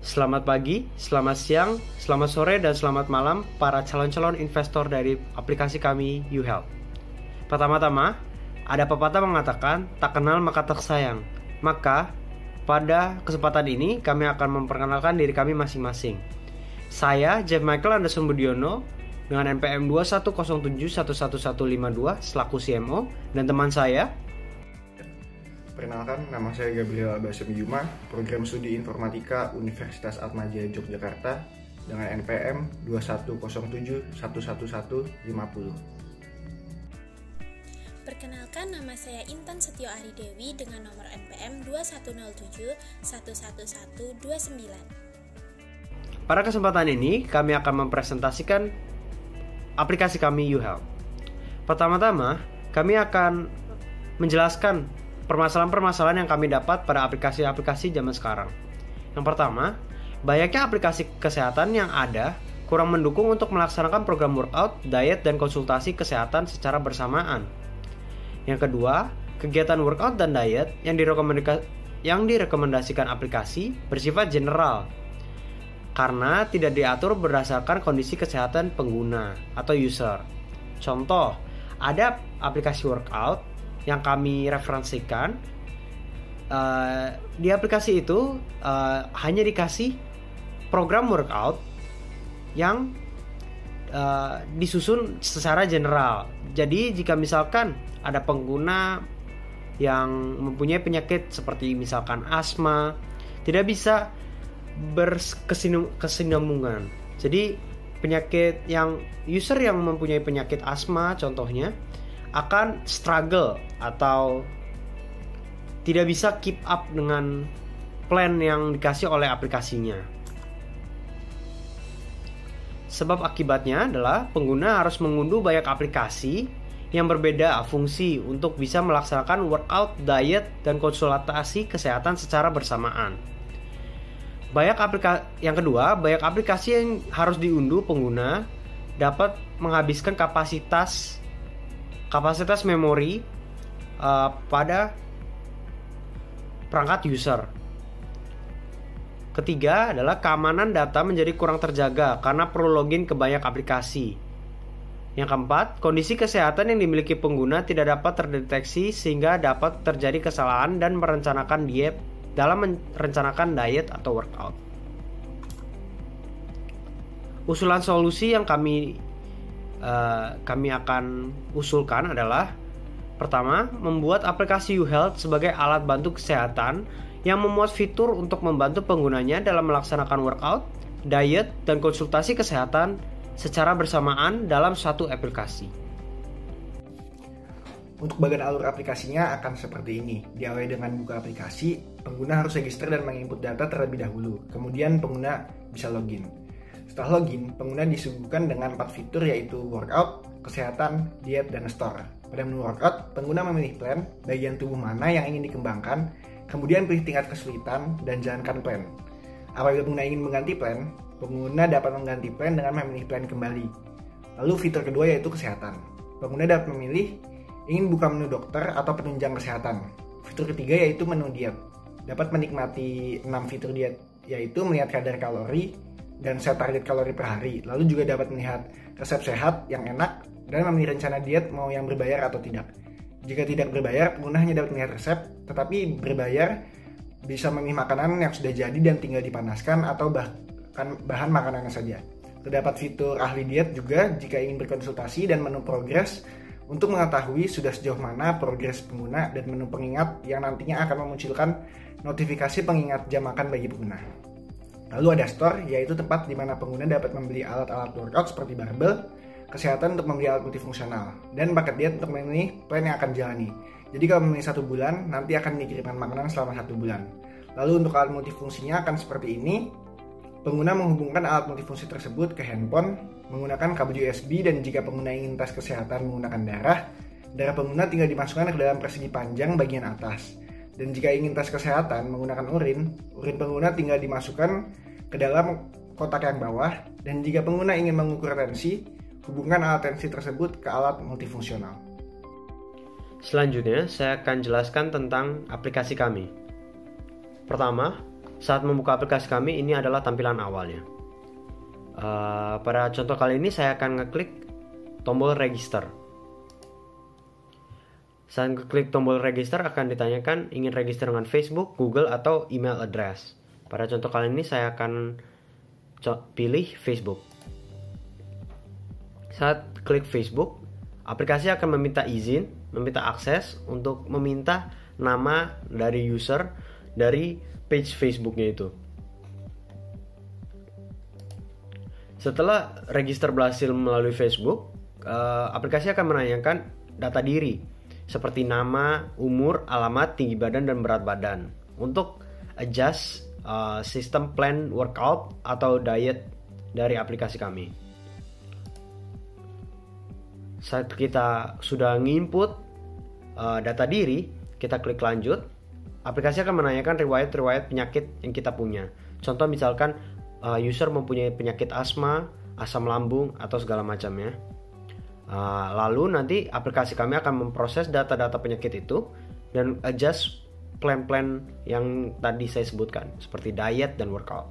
Selamat pagi, selamat siang, selamat sore, dan selamat malam para calon-calon investor dari aplikasi kami YouHelp. Pertama-tama, ada pepatah mengatakan, tak kenal maka tak sayang. Maka, pada kesempatan ini kami akan memperkenalkan diri kami masing-masing. Saya, Jeff Michael Anderson Budiono, dengan NPM 2107111152 selaku CMO, dan teman saya, Perkenalkan, nama saya Gabriel Abasem Yuma, program studi informatika Universitas Atmajaya Yogyakarta dengan NPM 2107111150. Perkenalkan, nama saya Intan Setio Aridewi dengan nomor NPM 2107111129. Pada kesempatan ini kami akan mempresentasikan aplikasi kami YouHelp. Pertama-tama, kami akan menjelaskan permasalahan-permasalahan yang kami dapat pada aplikasi-aplikasi zaman sekarang. Yang pertama, banyaknya aplikasi kesehatan yang ada kurang mendukung untuk melaksanakan program workout, diet, dan konsultasi kesehatan secara bersamaan. Yang kedua, kegiatan workout dan diet yang direkomendasikan aplikasi bersifat general karena tidak diatur berdasarkan kondisi kesehatan pengguna atau user. Contoh, ada aplikasi workout yang kami referensikan, di aplikasi itu hanya dikasih program workout yang disusun secara general. Jadi jika misalkan ada pengguna yang mempunyai penyakit seperti misalkan asma, tidak bisa berkesinambungan. Jadi penyakit yang user yang mempunyai penyakit asma contohnya akan struggle atau tidak bisa keep up dengan plan yang dikasih oleh aplikasinya. Sebab akibatnya adalah pengguna harus mengunduh banyak aplikasi yang berbeda fungsi untuk bisa melaksanakan workout, diet, dan konsultasi kesehatan secara bersamaan. Yang kedua, banyak aplikasi yang harus diunduh pengguna dapat menghabiskan kapasitas memori pada perangkat user. Ketiga adalah keamanan data menjadi kurang terjaga karena perlu login ke banyak aplikasi. Yang keempat, kondisi kesehatan yang dimiliki pengguna tidak dapat terdeteksi sehingga dapat terjadi kesalahan dan merencanakan diet diet atau workout. Usulan solusi yang kami akan usulkan adalah: pertama, membuat aplikasi YouHelp sebagai alat bantu kesehatan yang memuat fitur untuk membantu penggunanya dalam melaksanakan workout, diet, dan konsultasi kesehatan secara bersamaan dalam satu aplikasi. Untuk bagian alur aplikasinya akan seperti ini. Diawali dengan buka aplikasi, pengguna harus register dan menginput data terlebih dahulu. Kemudian pengguna bisa login. Setelah login, pengguna disuguhkan dengan 4 fitur yaitu workout, kesehatan, diet, dan store. Pada menu workout, pengguna memilih plan, bagian tubuh mana yang ingin dikembangkan, kemudian pilih tingkat kesulitan, dan jalankan plan. Apabila pengguna ingin mengganti plan, pengguna dapat mengganti plan dengan memilih plan kembali. Lalu fitur kedua yaitu kesehatan. Pengguna dapat memilih ingin buka menu dokter atau penunjang kesehatan. Fitur ketiga yaitu menu diet. Dapat menikmati 6 fitur diet, yaitu melihat kadar kalori dan set target kalori per hari. Lalu juga dapat melihat resep sehat yang enak dan memilih rencana diet mau yang berbayar atau tidak. Jika tidak berbayar, pengguna hanya dapat melihat resep, tetapi berbayar bisa memilih makanan yang sudah jadi dan tinggal dipanaskan atau bahkan bahan makanannya saja. Terdapat fitur ahli diet juga jika ingin berkonsultasi dan menu progres untuk mengetahui sudah sejauh mana progres pengguna dan menu pengingat yang nantinya akan memunculkan notifikasi pengingat jam makan bagi pengguna. Lalu ada store, yaitu tempat di mana pengguna dapat membeli alat-alat workout seperti barbel, kesehatan untuk membeli alat multifungsional, dan paket diet untuk memilih plan yang akan dijalani. Jadi kalau memilih 1 bulan, nanti akan dikirimkan makanan selama 1 bulan. Lalu untuk alat multifungsinya akan seperti ini. Pengguna menghubungkan alat multifungsi tersebut ke handphone menggunakan kabel USB, dan jika pengguna ingin tes kesehatan menggunakan darah pengguna tinggal dimasukkan ke dalam persegi panjang bagian atas. Dan jika ingin tes kesehatan menggunakan urin pengguna tinggal dimasukkan ke dalam kotak yang bawah. Dan jika pengguna ingin mengukur tensi, hubungkan alat tensi tersebut ke alat multifungsional. Selanjutnya, saya akan jelaskan tentang aplikasi kami. Pertama, saat membuka aplikasi kami, ini adalah tampilan awalnya. Pada contoh kali ini saya akan ngeklik tombol register. Saat ngeklik tombol register akan ditanyakan ingin register dengan Facebook, Google, atau email address. Pada contoh kali ini saya akan pilih Facebook. Saat klik Facebook, aplikasi akan meminta izin, meminta akses untuk meminta nama dari user dari page Facebooknya itu. Setelah register berhasil melalui Facebook, aplikasi akan menanyakan data diri seperti nama, umur, alamat, tinggi badan, dan berat badan untuk adjust sistem plan workout atau diet dari aplikasi kami. Saat kita sudah nginput data diri, kita klik lanjut, aplikasi akan menanyakan riwayat-riwayat penyakit yang kita punya. Contoh misalkan user mempunyai penyakit asma, asam lambung, atau segala macamnya. Lalu nanti aplikasi kami akan memproses data-data penyakit itu dan adjust plan-plan yang tadi saya sebutkan, seperti diet dan workout.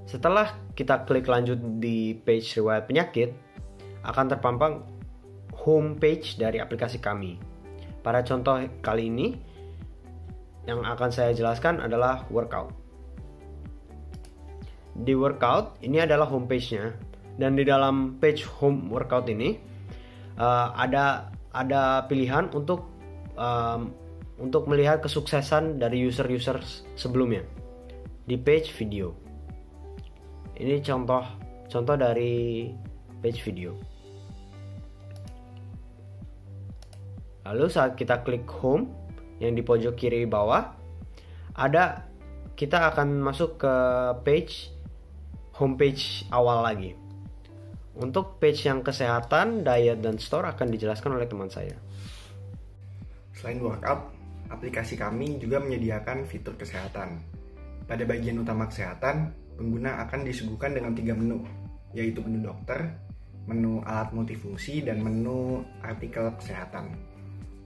Setelah kita klik lanjut di page riwayat penyakit, akan terpampang home page dari aplikasi kami. Pada contoh kali ini, yang akan saya jelaskan adalah workout. Di workout, ini adalah home page-nya. Dan di dalam page home workout ini, ada pilihan untuk melihat kesuksesan dari user-user sebelumnya di page video. Ini contoh dari page video. Lalu saat kita klik home yang di pojok kiri bawah, kita akan masuk ke homepage awal lagi. Untuk page yang kesehatan, diet, dan store akan dijelaskan oleh teman saya. Selain workout, aplikasi kami juga menyediakan fitur kesehatan. Pada bagian utama kesehatan, pengguna akan disuguhkan dengan 3 menu, yaitu menu dokter, menu alat multifungsi, dan menu artikel kesehatan.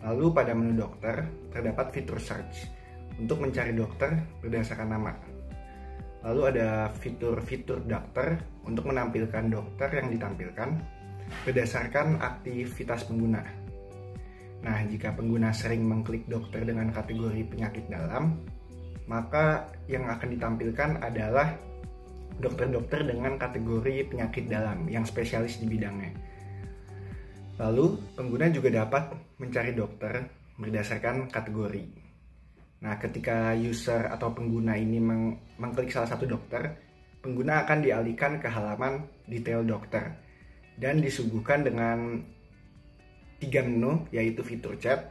Lalu pada menu dokter, terdapat fitur search untuk mencari dokter berdasarkan nama. Lalu ada fitur-fitur dokter untuk menampilkan dokter yang ditampilkan berdasarkan aktivitas pengguna. Nah, jika pengguna sering mengklik dokter dengan kategori penyakit dalam, maka yang akan ditampilkan adalah dokter-dokter dengan kategori penyakit dalam yang spesialis di bidangnya. Lalu, pengguna juga dapat mencari dokter berdasarkan kategori. Nah, ketika user atau pengguna ini mengklik salah satu dokter, pengguna akan dialihkan ke halaman detail dokter dan disuguhkan dengan 3 menu, yaitu fitur chat,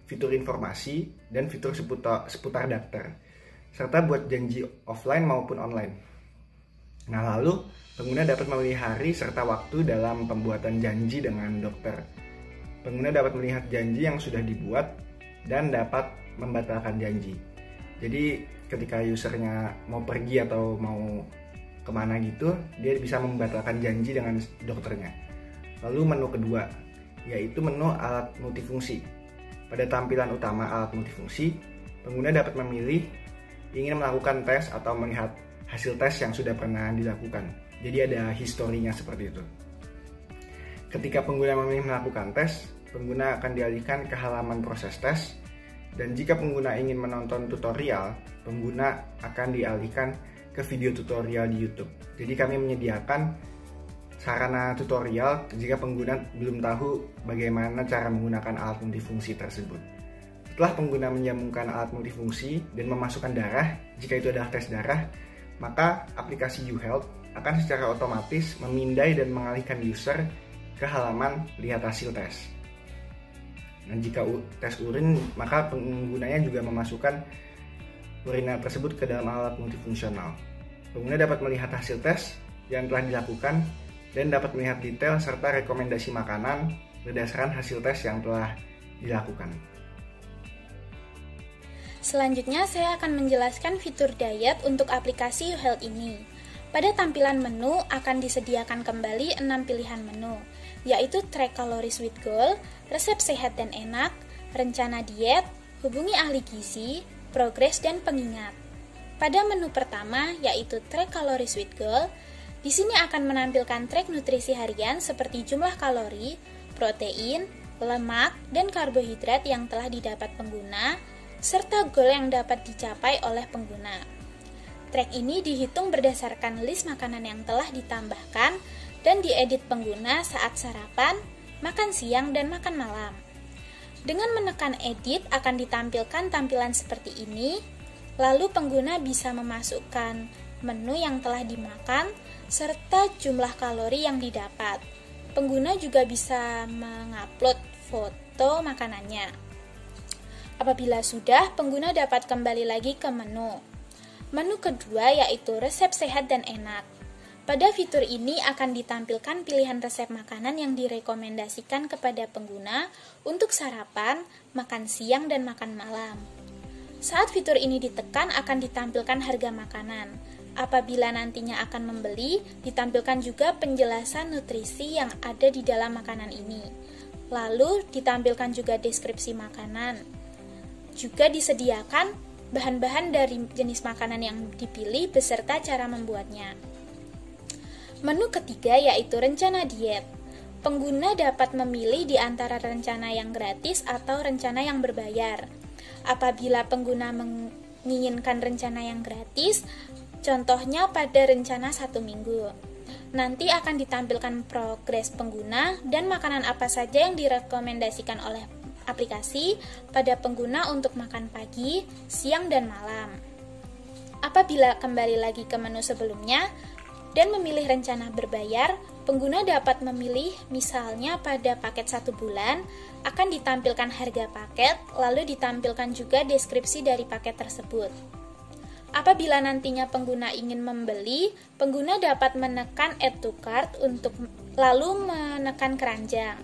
fitur informasi, dan fitur seputar dokter, serta buat janji offline maupun online. Nah, lalu pengguna dapat memilih hari serta waktu dalam pembuatan janji dengan dokter. Pengguna dapat melihat janji yang sudah dibuat dan dapat membatalkan janji. Jadi ketika usernya mau pergi atau mau kemana gitu, dia bisa membatalkan janji dengan dokternya. Lalu menu kedua, yaitu menu alat multifungsi. Pada tampilan utama alat multifungsi, pengguna dapat memilih ingin melakukan tes atau melihat hasil tes yang sudah pernah dilakukan. Jadi ada historinya seperti itu. Ketika pengguna memilih melakukan tes, pengguna akan dialihkan ke halaman proses tes. Dan jika pengguna ingin menonton tutorial, pengguna akan dialihkan ke video tutorial di YouTube. Jadi kami menyediakan sarana tutorial jika pengguna belum tahu bagaimana cara menggunakan alat multifungsi tersebut. Setelah pengguna menyambungkan alat multifungsi dan memasukkan darah, jika itu adalah tes darah, maka aplikasi YouHealth akan secara otomatis memindai dan mengalihkan user ke halaman lihat hasil tes. Dan jika tes urin, maka penggunanya juga memasukkan urina tersebut ke dalam alat multifungsional. Pengguna dapat melihat hasil tes yang telah dilakukan dan dapat melihat detail serta rekomendasi makanan berdasarkan hasil tes yang telah dilakukan. Selanjutnya saya akan menjelaskan fitur diet untuk aplikasi YouHealth ini. Pada tampilan menu akan disediakan kembali 6 pilihan menu, yaitu track calories with goal, resep sehat dan enak, rencana diet, hubungi ahli gizi, progres, dan pengingat. Pada menu pertama, yaitu track calories with goal, di sini akan menampilkan track nutrisi harian seperti jumlah kalori, protein, lemak, dan karbohidrat yang telah didapat pengguna, serta goal yang dapat dicapai oleh pengguna. Track ini dihitung berdasarkan list makanan yang telah ditambahkan dan diedit pengguna saat sarapan, makan siang, dan makan malam. Dengan menekan edit akan ditampilkan tampilan seperti ini, lalu pengguna bisa memasukkan menu yang telah dimakan serta jumlah kalori yang didapat. Pengguna juga bisa mengupload foto makanannya. Apabila sudah, pengguna dapat kembali lagi ke menu. Menu kedua yaitu resep sehat dan enak. Pada fitur ini akan ditampilkan pilihan resep makanan yang direkomendasikan kepada pengguna untuk sarapan, makan siang, dan makan malam. Saat fitur ini ditekan akan ditampilkan harga makanan. Apabila nantinya akan membeli, ditampilkan juga penjelasan nutrisi yang ada di dalam makanan ini. Lalu ditampilkan juga deskripsi makanan. Juga disediakan bahan-bahan dari jenis makanan yang dipilih beserta cara membuatnya. Menu ketiga yaitu rencana diet. Pengguna dapat memilih di antara rencana yang gratis atau rencana yang berbayar. Apabila pengguna menginginkan rencana yang gratis, contohnya pada rencana 1 minggu, nanti akan ditampilkan progres pengguna dan makanan apa saja yang direkomendasikan oleh aplikasi pada pengguna untuk makan pagi, siang, dan malam. Apabila kembali lagi ke menu sebelumnya dan memilih rencana berbayar, pengguna dapat memilih misalnya pada paket 1 bulan akan ditampilkan harga paket, lalu ditampilkan juga deskripsi dari paket tersebut. Apabila nantinya pengguna ingin membeli, pengguna dapat menekan add to cart untuk lalu menekan keranjang.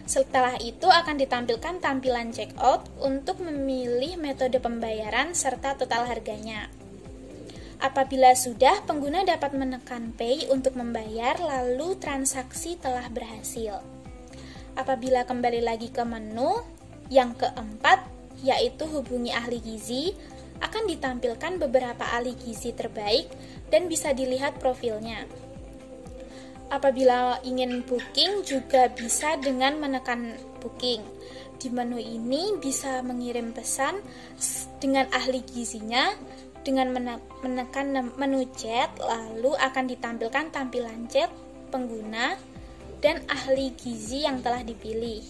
Setelah itu akan ditampilkan tampilan checkout untuk memilih metode pembayaran serta total harganya. Apabila sudah, pengguna dapat menekan pay untuk membayar lalu transaksi telah berhasil. Apabila kembali lagi ke menu yang keempat, yaitu hubungi ahli gizi, akan ditampilkan beberapa ahli gizi terbaik dan bisa dilihat profilnya. Apabila ingin booking juga bisa dengan menekan booking. Di menu ini bisa mengirim pesan dengan ahli gizinya dengan menekan menu chat, lalu akan ditampilkan tampilan chat pengguna dan ahli gizi yang telah dipilih.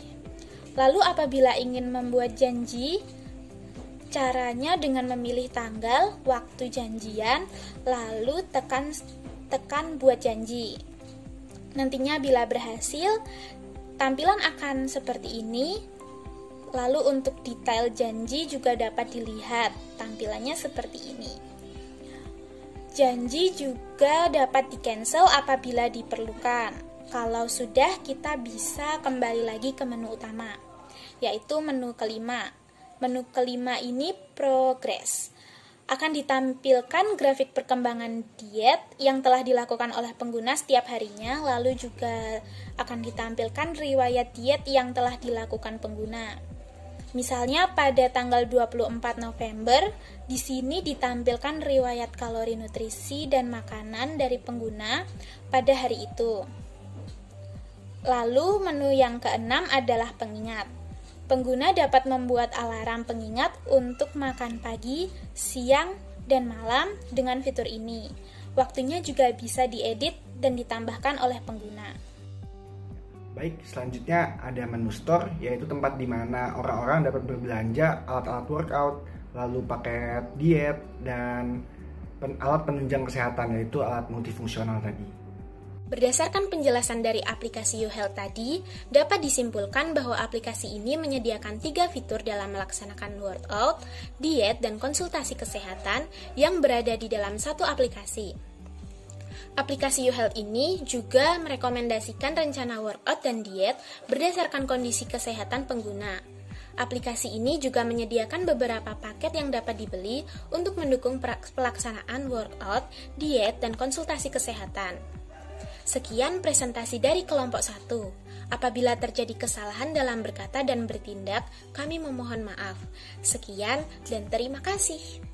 Lalu apabila ingin membuat janji, caranya dengan memilih tanggal, waktu janjian, lalu tekan buat janji. Nantinya bila berhasil, tampilan akan seperti ini. Lalu untuk detail janji juga dapat dilihat, tampilannya seperti ini. Janji juga dapat di-cancel apabila diperlukan. Kalau sudah, kita bisa kembali lagi ke menu utama, yaitu menu kelima. Menu kelima ini progres. Akan ditampilkan grafik perkembangan diet yang telah dilakukan oleh pengguna setiap harinya, lalu juga akan ditampilkan riwayat diet yang telah dilakukan pengguna. Misalnya pada tanggal 24 November, di sini ditampilkan riwayat kalori nutrisi dan makanan dari pengguna pada hari itu. Lalu menu yang keenam adalah pengingat. Pengguna dapat membuat alarm pengingat untuk makan pagi, siang, dan malam dengan fitur ini. Waktunya juga bisa diedit dan ditambahkan oleh pengguna. Baik, selanjutnya ada menu store, yaitu tempat di mana orang-orang dapat berbelanja alat-alat workout, lalu paket diet, dan alat penunjang kesehatan, yaitu alat multifungsional tadi. Berdasarkan penjelasan dari aplikasi YouHealth tadi, dapat disimpulkan bahwa aplikasi ini menyediakan 3 fitur dalam melaksanakan workout, diet, dan konsultasi kesehatan yang berada di dalam satu aplikasi. Aplikasi YouHealth ini juga merekomendasikan rencana workout dan diet berdasarkan kondisi kesehatan pengguna. Aplikasi ini juga menyediakan beberapa paket yang dapat dibeli untuk mendukung pelaksanaan workout, diet, dan konsultasi kesehatan. Sekian presentasi dari kelompok 1. Apabila terjadi kesalahan dalam berkata dan bertindak, kami memohon maaf. Sekian dan terima kasih.